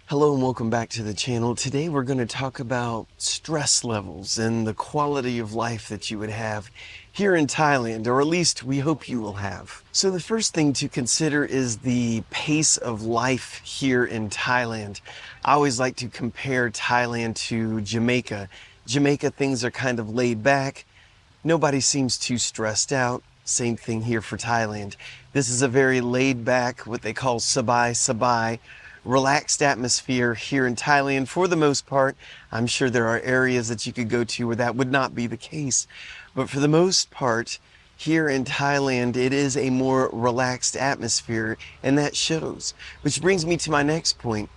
Hello and welcome back to the channel. Today we're going to talk about stress levels and the quality of life that you would have here in Thailand, or at least we hope you will have. So the first thing to consider is the pace of life here in Thailand. I always like to compare Thailand to Jamaica. Jamaica, things are kind of laid back. Nobody seems too stressed out. Same thing here for Thailand. This is a very laid back, what they call sabai sabai, relaxed atmosphere here in Thailand for the most part. I'm sure there are areas that you could go to where that would not be the case. But for the most part, here in Thailand, it is a more relaxed atmosphere, and that shows. Which brings me to my next point.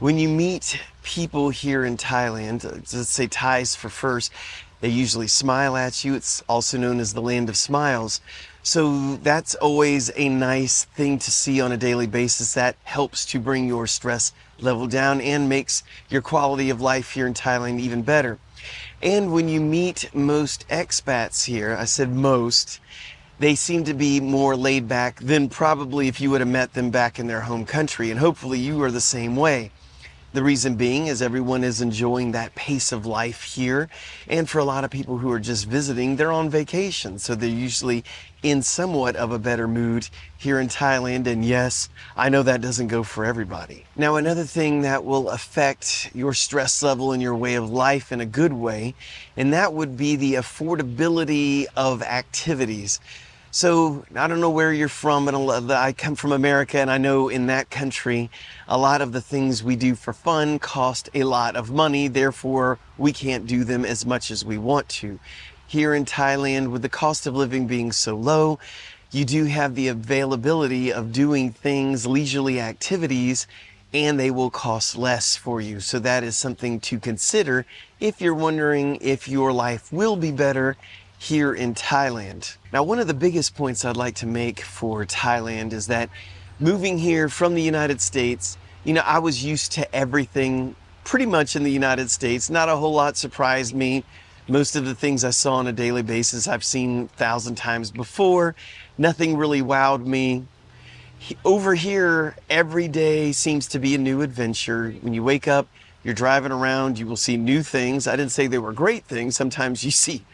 When you meet people here in Thailand, let's say Thais for first, they usually smile at you. It's also known as the land of smiles. So that's always a nice thing to see on a daily basis. That helps to bring your stress level down and makes your quality of life here in Thailand even better. And when you meet most expats here, I said most, they seem to be more laid back than probably if you would have met them back in their home country. And hopefully you are the same way. The reason being is everyone is enjoying that pace of life here. And for a lot of people who are just visiting, they're on vacation. So they're usually in somewhat of a better mood here in Thailand. And yes, I know that doesn't go for everybody. Now, another thing that will affect your stress level and your way of life in a good way, and that would be the affordability of activities. So I don't know where you're from, but I come from America, and I know in that country, a lot of the things we do for fun cost a lot of money. Therefore, we can't do them as much as we want to. Here in Thailand, with the cost of living being so low, you do have the availability of doing things, leisurely activities, and they will cost less for you. So that is something to consider if you're wondering if your life will be better here in Thailand. Now, one of the biggest points I'd like to make for Thailand is that moving here from the United States, I was used to everything pretty much in the United States. Not a whole lot surprised me. Most of the things I saw on a daily basis, I've seen 1,000 times before. Nothing really wowed me. Over here, every day seems to be a new adventure. When you wake up, you're driving around, you will see new things. I didn't say they were great things. Sometimes you see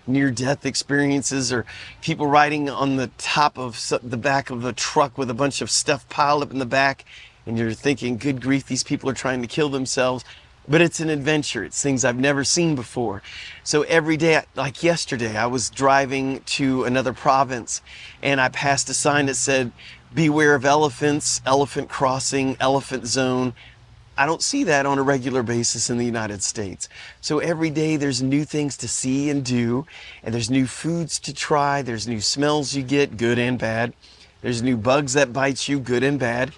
near-death experiences or people riding on the top of the back of a truck with a bunch of stuff piled up in the back, and you're thinking, good grief, these people are trying to kill themselves. But it's an adventure. It's things I've never seen before. So every day, like yesterday, I was driving to another province, and I passed a sign that said, beware of elephants, elephant crossing, elephant zone. I don't see that on a regular basis in the United States. So every day there's new things to see and do, and there's new foods to try, there's new smells you get, good and bad. There's new bugs that bite you, good and bad.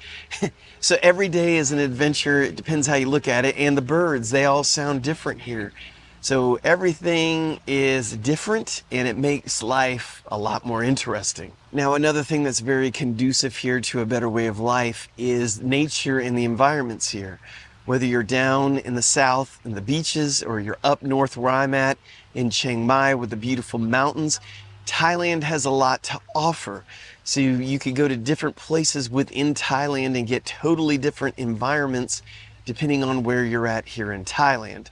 So every day is an adventure. It depends how you look at it. And the birds, they all sound different here. So everything is different, and it makes life a lot more interesting. Now, another thing that's very conducive here to a better way of life is nature and the environments here. Whether you're down in the south in the beaches, or you're up north where I'm at in Chiang Mai with the beautiful mountains, Thailand has a lot to offer. So you could go to different places within Thailand and get totally different environments depending on where you're at here in Thailand.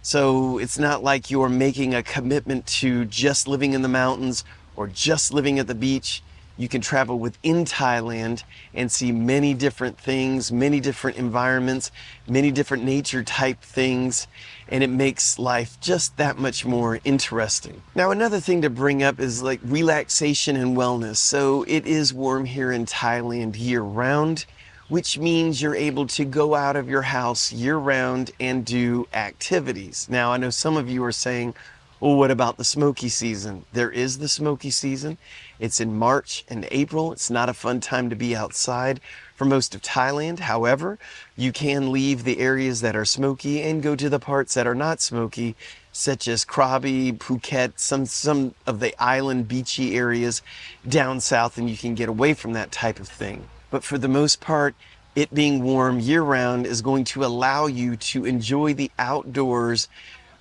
So it's not like you're making a commitment to just living in the mountains or just living at the beach. You can travel within Thailand and see many different things, many different environments, many different nature type things, and it makes life just that much more interesting. Now, another thing to bring up is like relaxation and wellness. So it is warm here in Thailand year round, which means you're able to go out of your house year round and do activities. Now, I know some of you are saying, well, what about the smoky season? There is the smoky season. It's in March and April. It's not a fun time to be outside for most of Thailand. However, you can leave the areas that are smoky and go to the parts that are not smoky, such as Krabi, Phuket, some of the island beachy areas down south, and you can get away from that type of thing. But for the most part, it being warm year-round is going to allow you to enjoy the outdoors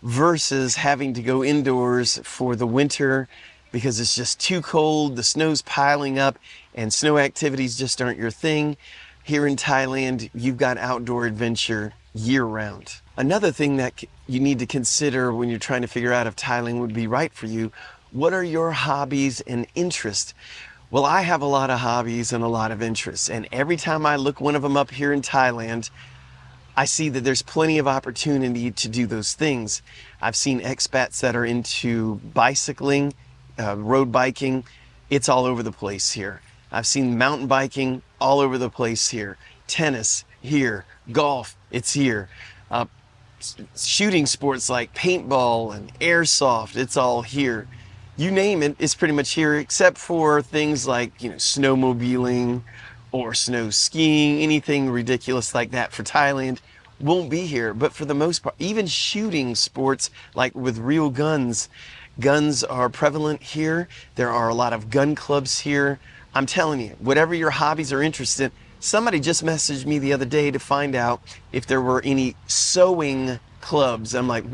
versus having to go indoors for the winter because it's just too cold, the snow's piling up, and snow activities just aren't your thing. Here in Thailand, you've got outdoor adventure year round. Another thing that you need to consider when you're trying to figure out if Thailand would be right for you, what are your hobbies and interests? Well, I have a lot of hobbies and a lot of interests, and every time I look one of them up here in Thailand, I see that there's plenty of opportunity to do those things. I've seen expats that are into bicycling, road biking. It's all over the place here. I've seen mountain biking all over the place here. Tennis, here. Golf, it's here. Shooting sports like paintball and airsoft, it's all here. You name it, it's pretty much here, except for things like, snowmobiling or snow skiing, anything ridiculous like that for Thailand won't be here. But for the most part, even shooting sports like with real guns, guns are prevalent here. There are a lot of gun clubs here. I'm telling you, whatever your hobbies are interested in, somebody just messaged me the other day to find out if there were any sewing clubs. I'm like,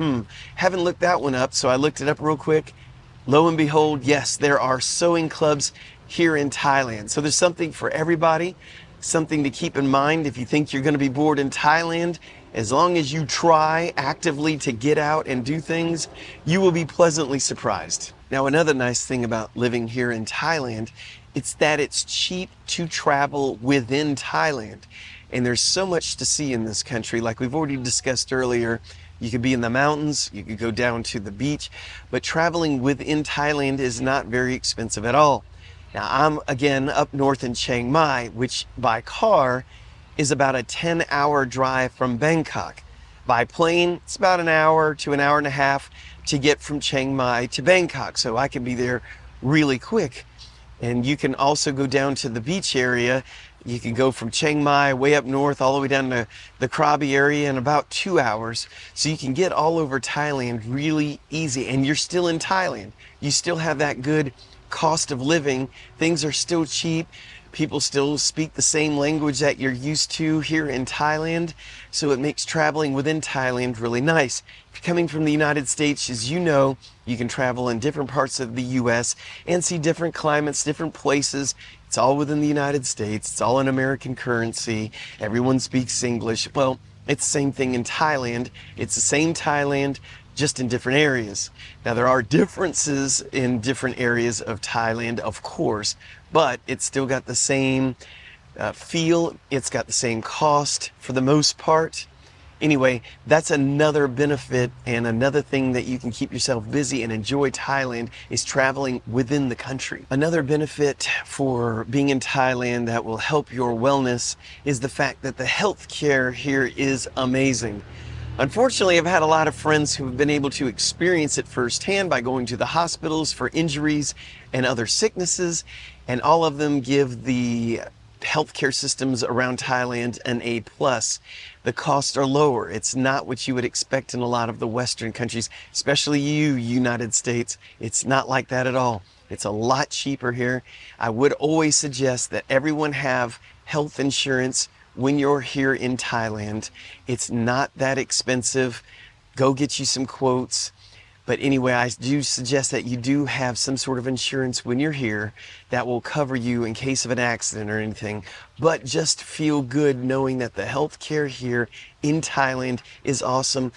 haven't looked that one up. So I looked it up real quick. Lo and behold, yes, there are sewing clubs here in Thailand. So there's something for everybody, something to keep in mind if you think you're going to be bored in Thailand. As long as you try actively to get out and do things, you will be pleasantly surprised. Now, another nice thing about living here in Thailand, it's that it's cheap to travel within Thailand. And there's so much to see in this country. Like we've already discussed earlier, you could be in the mountains, you could go down to the beach, but traveling within Thailand is not very expensive at all. Now, I'm again up north in Chiang Mai, which by car is about a 10-hour drive from Bangkok. By plane, it's about an hour to an hour and a half to get from Chiang Mai to Bangkok. So I can be there really quick. And you can also go down to the beach area. You can go from Chiang Mai way up north all the way down to the Krabi area in about 2 hours. So you can get all over Thailand really easy. And you're still in Thailand. You still have that good cost of living. Things are still cheap. People still speak the same language that you're used to here in Thailand. So it makes traveling within Thailand really nice. If you're coming from the United States, as you know, you can travel in different parts of the US and see different climates, different places. It's all within the United States. It's all in American currency. Everyone speaks English. Well, it's the same thing in Thailand. It's the same Thailand, just in different areas. Now, there are differences in different areas of Thailand, of course, but it's still got the same feel. It's got the same cost for the most part. Anyway, that's another benefit and another thing that you can keep yourself busy and enjoy Thailand is traveling within the country. Another benefit for being in Thailand that will help your wellness is the fact that the healthcare here is amazing. Unfortunately, I've had a lot of friends who have been able to experience it firsthand by going to the hospitals for injuries and other sicknesses, and all of them give the healthcare systems around Thailand an A+. The costs are lower. It's not what you would expect in a lot of the Western countries, especially United States. It's not like that at all. It's a lot cheaper here. I would always suggest that everyone have health insurance when you're here in Thailand. It's not that expensive. Go get you some quotes. But anyway, I do suggest that you do have some sort of insurance when you're here that will cover you in case of an accident or anything. But just feel good knowing that the healthcare here in Thailand is awesome.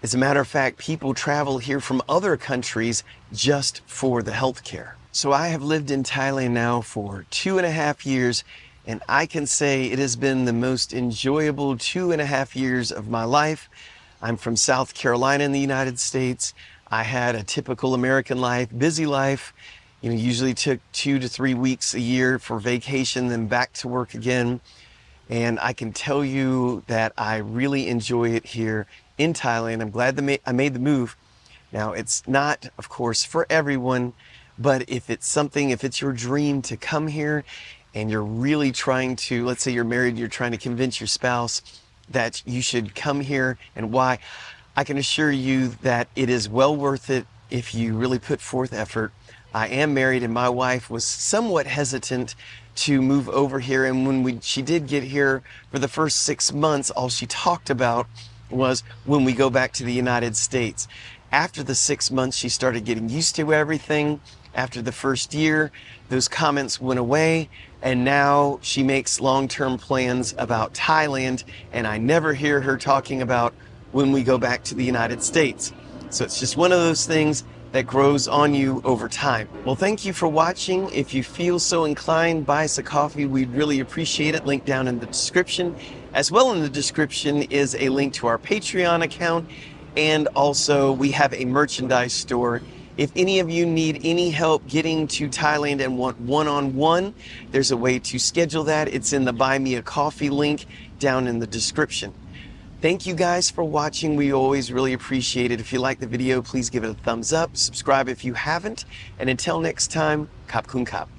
As a matter of fact, people travel here from other countries just for the healthcare. So I have lived in Thailand now for 2.5 years, and I can say it has been the most enjoyable 2.5 years of my life. I'm from South Carolina in the United States. I had a typical American life, busy life. Usually took 2 to 3 weeks a year for vacation, then back to work again. And I can tell you that I really enjoy it here in Thailand. I'm glad that I made the move. Now, it's not, of course, for everyone, but if it's your dream to come here and you're really trying to, let's say you're married, you're trying to convince your spouse that you should come here and why, I can assure you that it is well worth it if you really put forth effort. I am married, and my wife was somewhat hesitant to move over here. And when she did get here for the first 6 months, all she talked about was when we go back to the United States. After the 6 months, she started getting used to everything. After the first year, those comments went away. And now she makes long-term plans about Thailand, and I never hear her talking about when we go back to the United States. So it's just one of those things that grows on you over time. Well, thank you for watching. If you feel so inclined, buy us a coffee. We'd really appreciate it. Link down in the description. As well in the description is a link to our Patreon account, and also we have a merchandise store. If any of you need any help getting to Thailand and want one-on-one, there's a way to schedule that. It's in the Buy Me a Coffee link down in the description. Thank you guys for watching. We always really appreciate it. If you like the video, please give it a thumbs up. Subscribe if you haven't. And until next time, Kap Kun Kap.